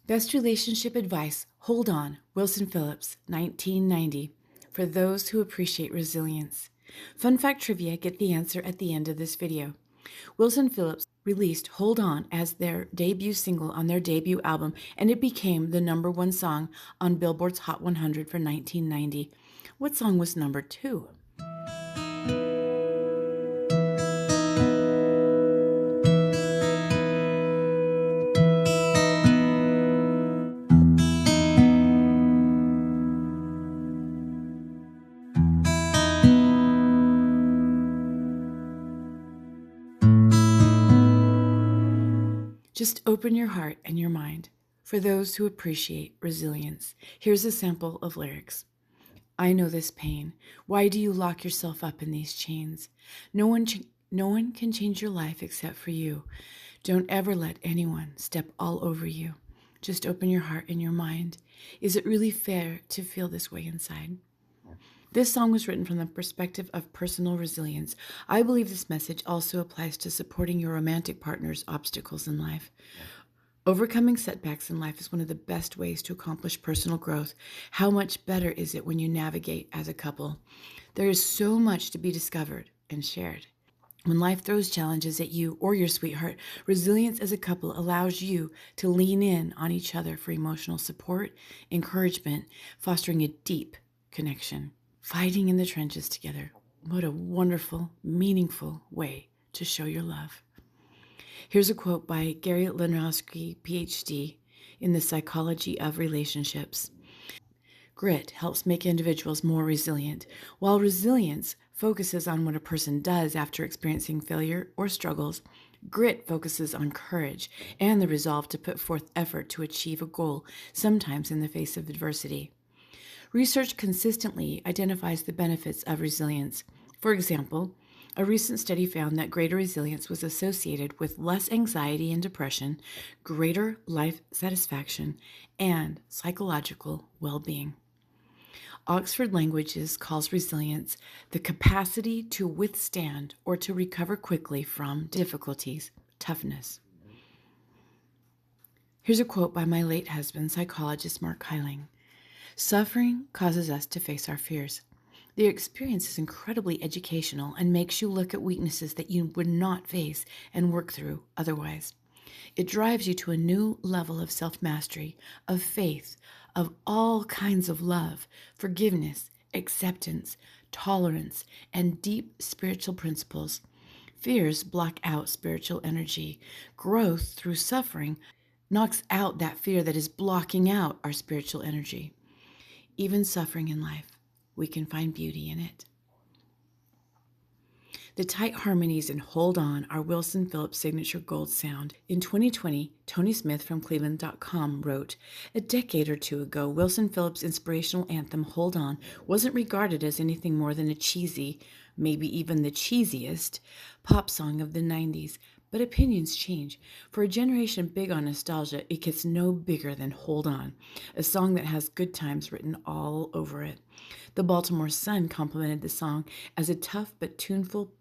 Best Relationship Advice, Hold On, Wilson Phillips, 1990, for those who appreciate resilience. Fun fact trivia, get the answer at the end of this video. Wilson Phillips released Hold On as their debut single on their debut album, and it became the #1 song on Billboard's Hot 100 for 1990. What song was number 2? Just open your heart and your mind for those who appreciate resilience. Here's a sample of lyrics. I know this pain. Why do you lock yourself up in these chains? No one can change your life except for you. Don't ever let anyone step all over you. Just open your heart and your mind. Is it really fair to feel this way inside? This song was written from the perspective of personal resilience. I believe this message also applies to supporting your romantic partner's obstacles in life. Overcoming setbacks in life is one of the best ways to accomplish personal growth. How much better is it when you navigate as a couple? There is so much to be discovered and shared. When life throws challenges at you or your sweetheart, resilience as a couple allows you to lean in on each other for emotional support, encouragement, fostering a deep connection. Fighting in the trenches together. What a wonderful, meaningful way to show your love. Here's a quote by Gary Lenowski, PhD, in the psychology of relationships. Grit helps make individuals more resilient, while resilience focuses on what a person does after experiencing failure or struggles. Grit focuses on courage and the resolve to put forth effort to achieve a goal, sometimes in the face of adversity. Research consistently identifies the benefits of resilience. For example, a recent study found that greater resilience was associated with less anxiety and depression, greater life satisfaction, and psychological well-being. Oxford Languages calls resilience the capacity to withstand or to recover quickly from difficulties, toughness. Here's a quote by my late husband, psychologist Mark Heiling. Suffering causes us to face our fears. The experience is incredibly educational and makes you look at weaknesses that you would not face and work through otherwise. It drives you to a new level of self-mastery, of faith, of all kinds of love, forgiveness, acceptance, tolerance, and deep spiritual principles. Fears block out spiritual energy. Growth through suffering knocks out that fear that is blocking out our spiritual energy. Even suffering in life, we can find beauty in it. The tight harmonies in Hold On are Wilson Phillips' signature gold sound. In 2020, Tony Smith from Cleveland.com wrote, a decade or two ago, Wilson Phillips' inspirational anthem Hold On wasn't regarded as anything more than a cheesy, maybe even the cheesiest, pop song of the 90s. But opinions change. For a generation big on nostalgia, it gets no bigger than Hold On, a song that has good times written all over it. The Baltimore Sun complimented the song as a tough but tuneful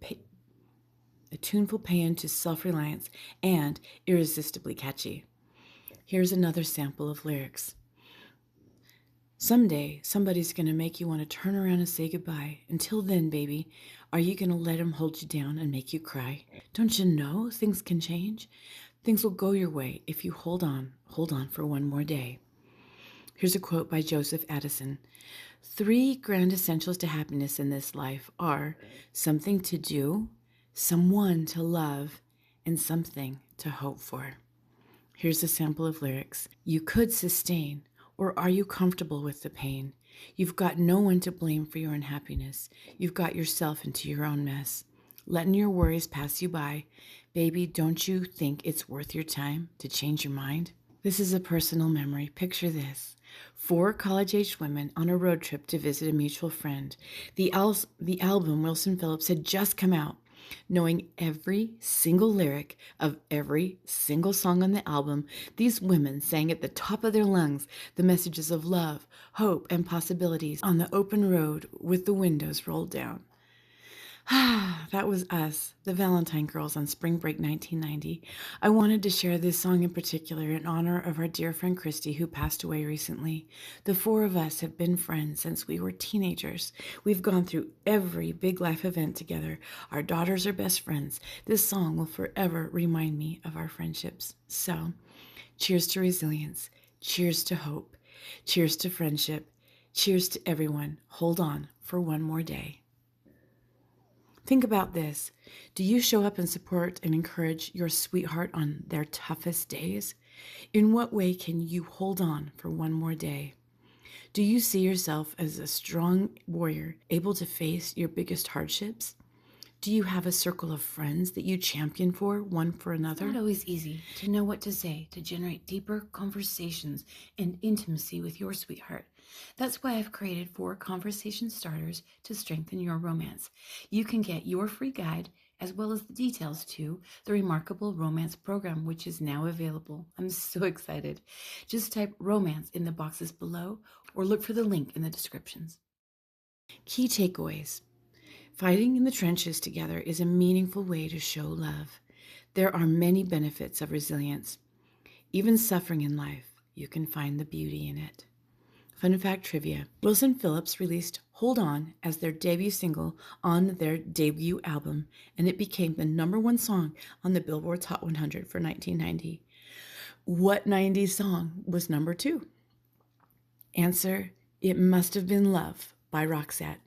paean to self-reliance and irresistibly catchy. Here's another sample of lyrics. Someday, somebody's going to make you want to turn around and say goodbye. Until then, baby, are you going to let him hold you down and make you cry? Don't you know things can change? Things will go your way if you hold on for one more day. Here's a quote by Joseph Addison. 3 grand essentials to happiness in this life are something to do, someone to love, and something to hope for. Here's a sample of lyrics. You could sustain, or are you comfortable with the pain? You've got no one to blame for your unhappiness. You've got yourself into your own mess. Letting your worries pass you by. Baby, don't you think it's worth your time to change your mind? This is a personal memory. Picture this. 4 college-aged women on a road trip to visit a mutual friend. The album Wilson Phillips had just come out. Knowing every single lyric of every single song on the album, these women sang at the top of their lungs the messages of love, hope, and possibilities on the open road with the windows rolled down. That was us, the Valentine Girls on Spring Break 1990. I wanted to share this song in particular in honor of our dear friend Christy, who passed away recently. The four of us have been friends since we were teenagers. We've gone through every big life event together. Our daughters are best friends. This song will forever remind me of our friendships. So, cheers to resilience. Cheers to hope. Cheers to friendship. Cheers to everyone. Hold on for one more day. Think about this. Do you show up and support and encourage your sweetheart on their toughest days? In what way can you hold on for one more day? Do you see yourself as a strong warrior able to face your biggest hardships? Do you have a circle of friends that you champion for, one for another? It's not always easy to know what to say to generate deeper conversations and intimacy with your sweetheart. That's why I've created 4 conversation starters to strengthen your romance. You can get your free guide as well as the details to the Remarkable Romance Program, which is now available. I'm so excited. Just type romance in the boxes below or look for the link in the descriptions. Key takeaways. Fighting in the trenches together is a meaningful way to show love. There are many benefits of resilience. Even suffering in life, you can find the beauty in it. Fun fact trivia. Wilson Phillips released Hold On as their debut single on their debut album, and it became the #1 song on the Billboard's Hot 100 for 1990. What 90s song was #2? Answer, It Must Have Been Love by Roxette.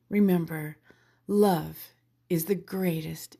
Remember, love is the greatest